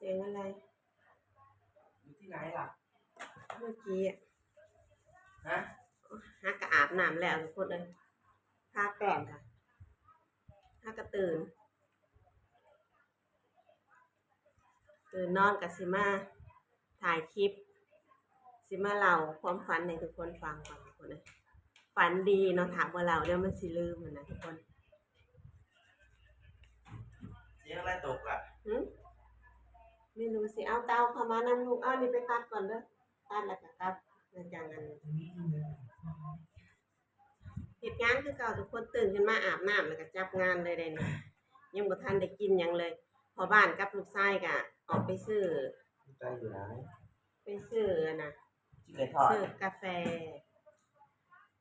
สียงอะไรอยู่ที่ไหนล่ะเมื่อกี้ฮะฮักกะอาบน้ำแล้วทุกคนเลยทาแป้งค่ะฮักกะตื่นนอนกับสิมาถ่ายคลิปสิมาเล่าความฝันให้ทุกคนฟังก่อนทุกคนเลยฝันดีเนาะถามว่าเราเดี๋ยวมันสิลืมมันนะทุกคนเสียงอะไรตกอ่ะไม่รู้สิเอาเตาเข้ามานั่นลูกเอานี่ไปตัดก่อนเด้อตัดแล้วก็กลับแล้วจากนั้นเหตุงานคือเก่าทุกคนตื่นขึ้นมาอาบน้ำแล้วก็จับงานเลยเนี่ยยังบ่ทันได้กินยังเลยพอบ้านกับลูกชายก็ออกไปซื้อใจอยู่ไหนไปซื้อนะจิ้งไก่ทอดซื้อกาแฟ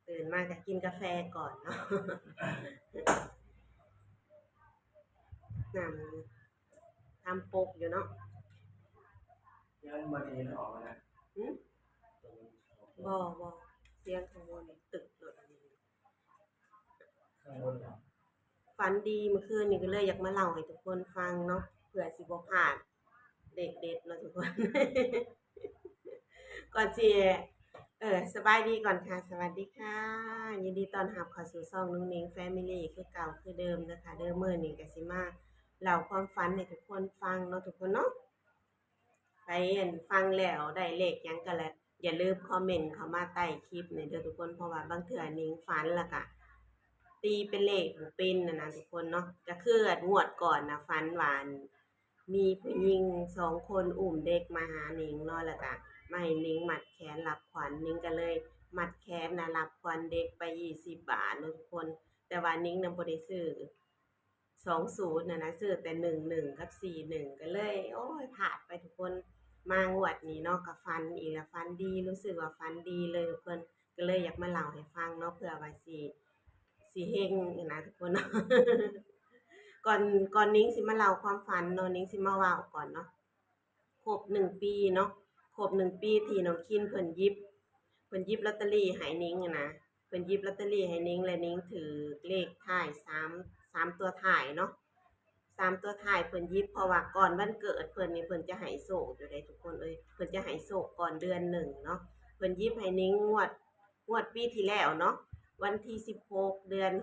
ตื่นมาก็กินกาแฟก่อนเนาะน้ำทำปกอยู่เนาะเสียงมันเห็นออกมานะบ่เสียงข้างบนตึกเลยข้างบนเหรอฝันดีเมื่อคืนนี้ก็เลยอยากมาเล่าให้ทุกคนฟังเนาะเผื่อสิบ่พลาดเด็ดๆเนาะทุกคน ก่อนสิสบายดีก่อนค่ะสวัสดีค่ะยินดีต้อนรับเข้าสู่ช่องนุ้งนิ้งแฟมิลี่คือเก่าคือเดิมนะคะเดิมมื้อนี้ก็สิมาเล่าความฝันให้ทุกคนฟังเนาะทุกคนเนาะไปฟังแล้วได้เลขหยังก็แล้วอย่าลืมคอมเมนต์เข้ามาใต้คลิปในเด้อทุกคนเพราะว่าบางเทื่อนิ้งฝันแล้วก็ตีเป็นเลขบ่เป็นนะทุกคนเนาะก็คืองวดก่อนนะฝันว่ามีผู้หญิง2คนอุ้มเด็กมาหานิ้งเนาะแล้วก็มาให้นิ้งมัดแขนรับขวัญนิ้งก็เลยมัดแขนนะรับขวัญเด็กไป20 บาทเนาะทุกคนแต่ว่านิ้งนำบ่ได้ซื้อ20นะซื้อแต่11กับ41ก็เลยโอ้ยพลาดไปทุกคนมางวดนี้เนาะก็ฝันอีกแล้วฝันดีรู้สึกว่าฝันดีเลยทุกคนก็เลยอยากมาเล่าให้ฟังเนาะเผื่อว่าสิเฮงนะทุกคนเนาะ ก่อนนิ้งสิมาเล่าความฝันเนาะนิ้งสิมาเว้าก่อนเนาะครบ1 ปีเนาะครบ1 ปีที่น้องคินเพิ่นหยิบลอตเตอรี่ให้นิ้งนะเพิ่นหยิบลอตเตอรี่ให้นิ้งและนิ้งถือเลขท้าย3ตัวท้ายเนาะ3ตัวท้ายเพิ่นหยิบเพราะว่าก่อนวันเกิดเพิ่นนี่เพิ่นจะให้โชคอยู่เด้ทุกคนเอ้ยเพิ่นจะให้โชคก่อนเดือน1เนาะเพิ่นหยิบให้นิ้งงวดปีที่แล้วเนาะวันที่16เดือน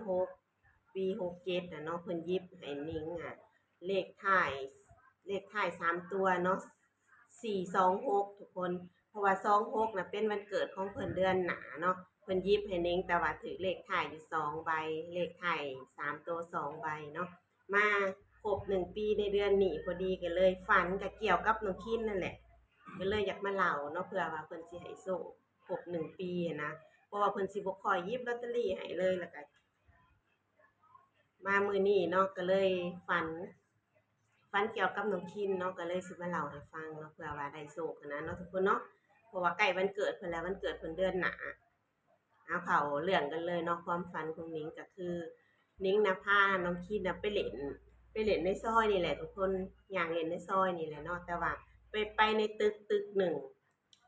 6ปี67น่ะเนาะเพิ่นหยิบให้นิ้งเลขท้าย3ตัวเนาะ426ทุกคนเพราะว่า26น่ะเป็นวันเกิดของเพิ่นเดือนหน้าเนาะเพิ่นหยิบให้นิ้งแต่ว่าถือเลขท้ายอยู่2ใบเลขท้าย3ตัว2ใบเนาะมาครบ1 ปีในเดือนนี้พอดีก็เลยฝันก็เกี่ยวกับน้องคินนั่นแหละก็เลยอยากมาเล่าเนาะเผื่อว่าเพิ่นสิให้โชคครบ1 ปีนะเพราะว่าเพิ่นสิบ่ค่อยหยิบลอตเตอรี่ให้เลยแล้วก็มามื้อนี้เนาะก็เลยฝันเกี่ยวกับน้องคินเนาะก็เลยสิมาเล่าให้ฟังเนาะเผื่อว่าได้โชคนะเนาะทุกคนเนาะเพราะว่าใกล้วันเกิดเพิ่นแล้ววันเกิดเพิ่นเดือนหน้าเอาเข้าเรื่องกันเลยเนาะความฝันของนิ้งก็คือนิ้งน่ะพาน้องคินน่ะไปเล่นในซอยนี่แหละทุกคนย่างเล่นในซอยนี่แหละเนาะแต่ว่าไปในตึกหนึ่ง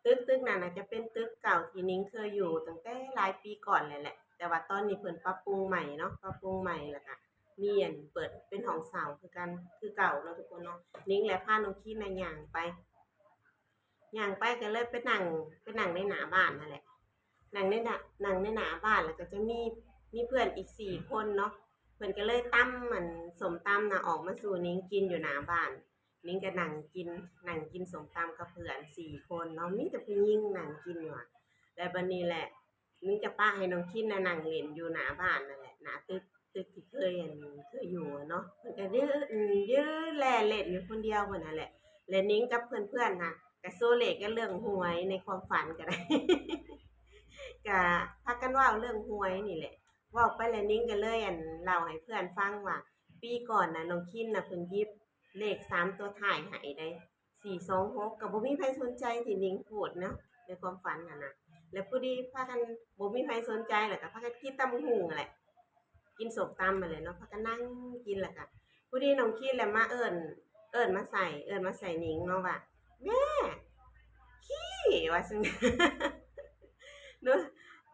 ตึกนั้นน่ะจะเป็นตึกเก่าที่นิ้งเคยอยู่ตั้งแต่หลายปีก่อนเลยแหละแต่ว่าตอนนี้เพิ่นปรับปรุงใหม่เนาะปรับปรุงใหม่แล้วก็มีเปิดเป็นห้องเช่าคือกันคือเก่าเนาะทุกคนเนาะนิ้งและพาน้องคินน่ะย่างไปก็เลยไปนั่งในหน้าบ้านนั่นแหละนั่งในหน้าบ้านแล้วก็จะมีเพื่อนอีก4คนเนาะเพิ่นก็เลยตำส้มตำน่ะออกมาสู่นิ้งกินอยู่หน้าบ้านนิ้งก็นั่งกินส้มตำกับเพื่อน4คนเนาะมีแต่ผู้หญิงนั่งกินอยู่แล้วบัดนี้แหละนิ้งกับป้าให้น้องคินน่ะนั่งเล่นอยู่หน้าบ้านนั่นแหละหน้าตึกที่เคยอยู่เนาะเพิ่นก็ยื้อแลเล่นอยู่คนเดียวเพิ่นนั่นแหละและนิ้งกับเพื่อนๆน่ะก็โซเลกันเรื่องหวยในความฝันก็ได้ ก็พากันเว้าเรื่องหวยนี่แหละเว้าไปแล้วนิ้งก็เลยเล่าให้เพื่อนฟังว่าปีก่อนน่ะน้องคินน่ะเพิ่นหยิบเลข3ตัวท้ายให้ได้426ก็บ่มีไผสนใจที่นิ้งพูดเนาะในความฝันน่ะนะแล้วพอดีพากันบ่มีไผสนใจแล้วก็พากันกินตำบักหุ่งนั่นแหละกินส้มตำนั่นแหละเนาะพากันนั่งกินแล้วก็พอดีน้องคินแหละมาเอิ้นมาใส่นิ้งเนาะว่าแม่ขี้ว่าซั่น เนาะ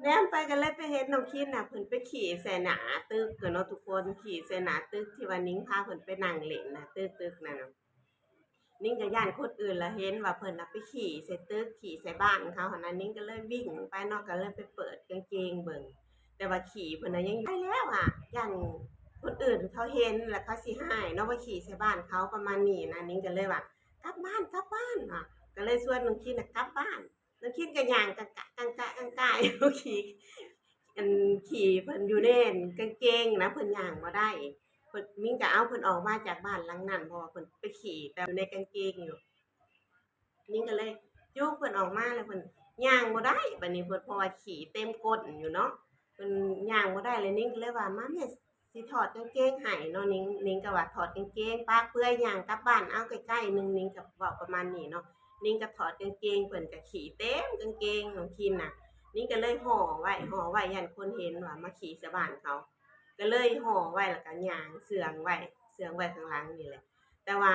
แนมไปก็เลยไปเห็นน้องคินน่ะเพิ่นไปขี่ใส่หน้าตึกอะเนาะทุกคนขี่ใส่หน้าตึกที่ว่านิ้งพาเพิ่นไปนั่งเล่นน่ะตึกนั้นน่ะ นิ้งก็ย้านคนอื่นละเห็นว่าเพิ่นน่ะไปขี่ใส่ตึกขี่ใส่บ้านเขาหั้นน่ะนิ้งก็เลยวิ่งไปเนาะก็เลยไปเปิดกางเกงเบิ่งแต่ว่าขี่เพิ่นน่ะยังอยู่ไปแล้วอะย้านคนอื่นเขาเห็นแล้วเขาสิร้ายเนาะว่าขี่ใส่บ้านเขาประมาณนี้นะนิ้งก็เลยว่ากลับบ้านกลับบ้านว่ะก็เลยชวนน้องคิดน่ะกลับบ้านน้องคิดก็ย่างกะกะกังกะกังกายอยู่อันขี่เพิ่นอยู่ในอั่นกางเกงนะเพิ่นย่างบ่ได้ เพิ่นมิ้งก็เอาเพิ่นออกมาจากบ้านหลังนั้นเพราะว่าเพิ่นไปขี่แต่อยู่ในกางเกงอยู่นิ้งก็เลยจูงเพิ่นออกมาแล้วเพิ่นย่างบ่ได้บัดนี้เพิ่นเพราะว่าขี่เต็มก้นอยู่เนาะเพิ่นย่างบ่ได้เลยนิ้งก็เลยว่ามาแม่สิถอดกางเกงให้เนาะนิ้งก็ว่าถอดกางเกงปากเปื่อยย่างกลับบ้านเอาใกล้ๆหนึ่งนิ้งก็เว้าประมาณนี้เนาะนิ้งก็ถอดกางเกงเพิ่นก็ขี่เต็มกางเกงของคินน่ะนิ้งก็เลยห่อไว้ย้านคนเห็นว่ามาขี่ใส่บ้านเขา ก็เลยห่อไว้แล้วก็ย่างเสื่องไว้ข้างหลังนี่แหละแต่ว่า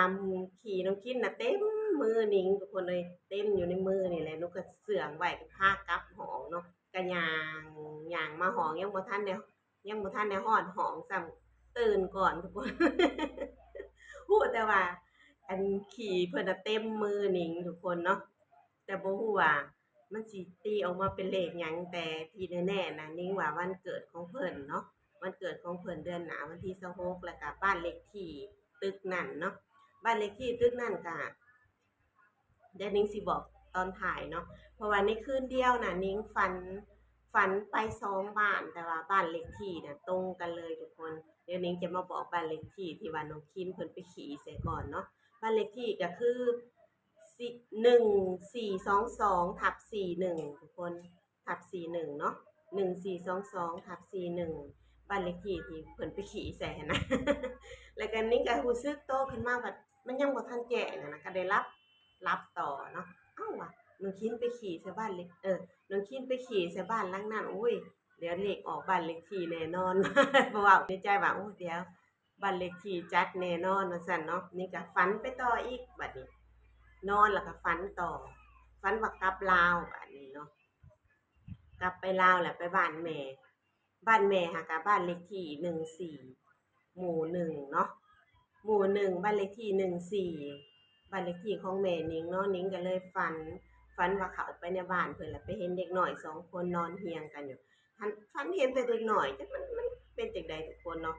ขี่น้องคิดน่ะเต็มมือหนิงทุกคนเลยเต็มอยู่ในมือนี่แหละหนูก็เสื่องไว้ก็พากลับห้องเนาะก็ย่างมาห้องยังบ่ทันได้ฮอดห้องซ้ำตื่นก่อนทุกคนฮู้แต่ว่าอันขี่เพิ่นน่ะเต็มมือหนิงทุกคนเนาะแต่บ่ฮู้ว่ามันสิตีออกมาเป็นเลขหยังแต่ที่แน่ๆน่ะหนิงว่าวันเกิดของเพิ่นเนาะ วันเกิดของเพิ่นเดือนหน้าวันที่26แล้วก็บ้านเลขที่ตึกนั่นเนาะบ้านเลขที่ตึกนั่นก็เดี๋ยวนิ้งสิบอกตอนถ่ายเนาะเพราะว่าในคืนเดียวน่ะนิ้งฝันไป2 บ้านแต่ว่าบ้านเลขที่น่ะตรงกันเลยทุกคนเดี๋ยวนิ้งจะมาบอกบ้านเลขที่ที่ว่าน้องคิมเพิ่นไปขี่เสียก่อนเนาะบ้านเลขที่ก็คือสิ1422/41ทุกคนทับ41เนาะ1422/41 บ้านเลขที่ที่เพิ่นไปขี่ใส่หั้นนะแล้วก็นิ้งก็รู้สึกโตขึ้นมาว่ามันยังบ่ทันแจ้งอะนะก็ได้รับต่อเนาะอ้าวว่ะน้องคิมไปขี่ใส่บ้านเล็กน้องคิมไปขี่ใส่บ้านหลังนั้นอุ๊ยเดี๋ยวเลขออกบ้านเลขที่แน่นอนเพราะว่าในใจว่าโอ้เดี๋ยวบ้านเลขที่จัดแน่นอนว่าซั่นเนาะนี่ก็ฝันไปต่ออีกบัดนี้นอนแล้วก็ฝันต่อฝันว่ากลับลาวบัดนี้เนาะ กลับไปลาวแหละไปบ้านแม่หากะบ้านเลขที่14 หมู่ 1เนาะหมู่ 1บ้านเลขที่14บ้านเลขที่ของแม่นิงเนาะนิงก็เลยฝันว่าเข้าไปในบ้านเพิ่นแล้วไปเห็นเด็กน้อย2 คนนอนเฮียงกันอยู่ฝันเห็นแต่เด็กน้อยจักมันเป็นจังใดทุกคนเนาะ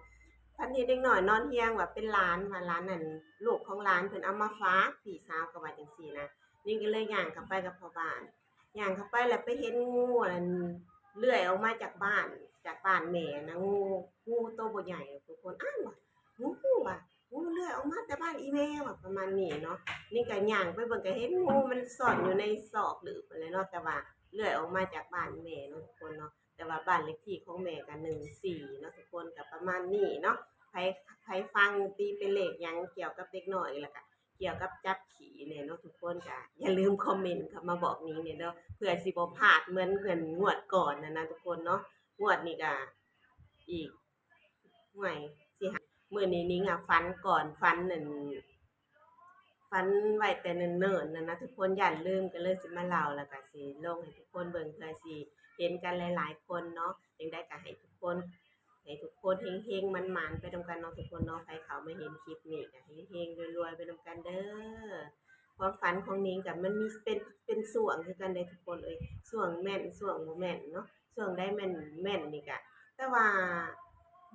ฝันเห็นเด็กน้อยนอนเฮียงว่าเป็นหลานว่าหลานนั่นลูกของหลานเพิ่นเอามาฝากพี่สาวก็ว่าจังซี่นะนิงก็เลยย่างเข้าไปกับพ่อบ้าน ย่างเข้าไปแล้วไปเห็นงูอันเลื้อยออกมาจากบ้านแม่นะงูตัวบ่ใหญ่ทุกคนอ้าวว่ะงูเลื้อยออกมาแต่บ้านอีแม่ว่ะประมาณนี้เนาะนี่ก็ย่างไปเบิ่งก็เห็นงูมันซ่อนอยู่ในซอกหลืบนั่นแหละเนาะแต่ว่าเลื้อยออกมาจากบ้านแม่เนาะทุกคนเนาะแต่ว่าบ้านเลขที่ของแม่ก็14เนาะทุกคนก็ประมาณนี้เนาะไผไผฟังตีเป็นเลขหยังเกี่ยวกับเด็กน้อยแล้วก็ เกี่ยวกับจับผีเนี่ยเนาะทุกคนก็อย่าลืมคอมเมนต์เข้ามาบอกนิ้งเนี่ยเด้อเพื่อสิบ่พลาดเหมือนงวดก่อนนะทุกคนเนาะงวดนี้ก็อีกห่วยสิหามื้อนี้นิ้งอะฝันก่อนฝันนั่นฝันไว้แต่เนิ่นๆนะทุกคนอย่าลืมก็เลยสิมาเล่าแล้วก็สิลงให้ทุกคนเบิ่งเพื่อสิเห็นกันหลายๆคนเนาะจั่งใดก็ให้ทุกคนเฮงๆหมานๆไปนำกันเนาะทุกคนเนาะใครเขามาเห็นคลิปนี้ก็เฮงๆรวยๆไปนำกันเด้อความฝันของนิ้งก็มันมีเป็นช่วงคือกันเด้ทุกคนเอ้ยช่วงแม่นช่วงบ่แม่นเนาะช่วงใดแม่นนี่ก็แต่ว่า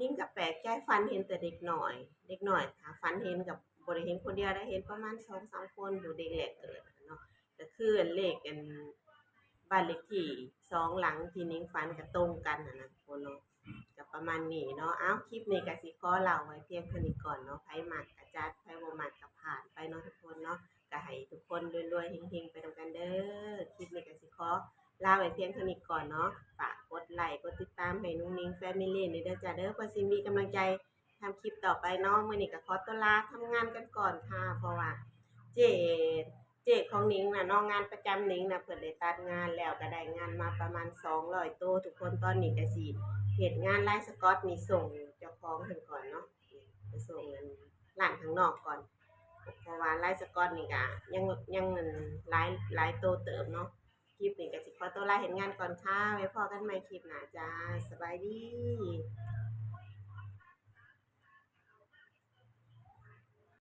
นิ้งก็แปลกใจฝันเห็นแต่เด็กน้อยถ้าฝันเห็นก็บ่ได้เห็นคนเดียวได้เห็นประมาณ2-3คนอยู่เด็กแรกเกิดเนาะก็คือเลขอันบ้านเลขที่2หลังที่นิ้งฝันก็ตรงกันน่ะนะทุกคนเนาะ ก็ประมาณนี้เนาะอ้าวคลิปนี้ก็สิขอเล่าไว้เพียงเท่านี้ก่อนเนาะไผมักก็จัดไผบ่มักก็ผ่านไปเนาะทุกคนเนาะก็ให้ทุกคนรวยๆเฮงๆไปนำกันเด้อคลิปนี้ก็สิขอลาไว้เพียงเท่านี้ก่อนเนาะฝากกดไลค์กดติดตามให้นุ้งนิ้ง Family ด้วยเด้อจ้ะเด้อเพื่อสิมีกำลังใจทำคลิปต่อไปเนาะมื้อนี้ก็ขอตัวลาทำงานกันก่อนค่ะเพราะว่าเจของนิ้งน่ะเนาะงานประจำนิ้งน่ะเพิ่นได้ตัดงานแล้วก็ได้งานมาประมาณ200โตวทุกคนตอนนี้ก็สิเฮ็ดงานลายสก๊อตนี่ส่งเจ้าของเพิ่นก่อนเนาะไปส่งอันร้านข้างนอกก่อนเพราะว่าลายสก๊อตนี่ก็ยังอันหลายโตวเติบเนาะคลิปนี้ก็สิขอตัวลาเฮ็ดงานก่อนค่ะไว้พอกันใหม่คลิปหน้าจ้าสบายดี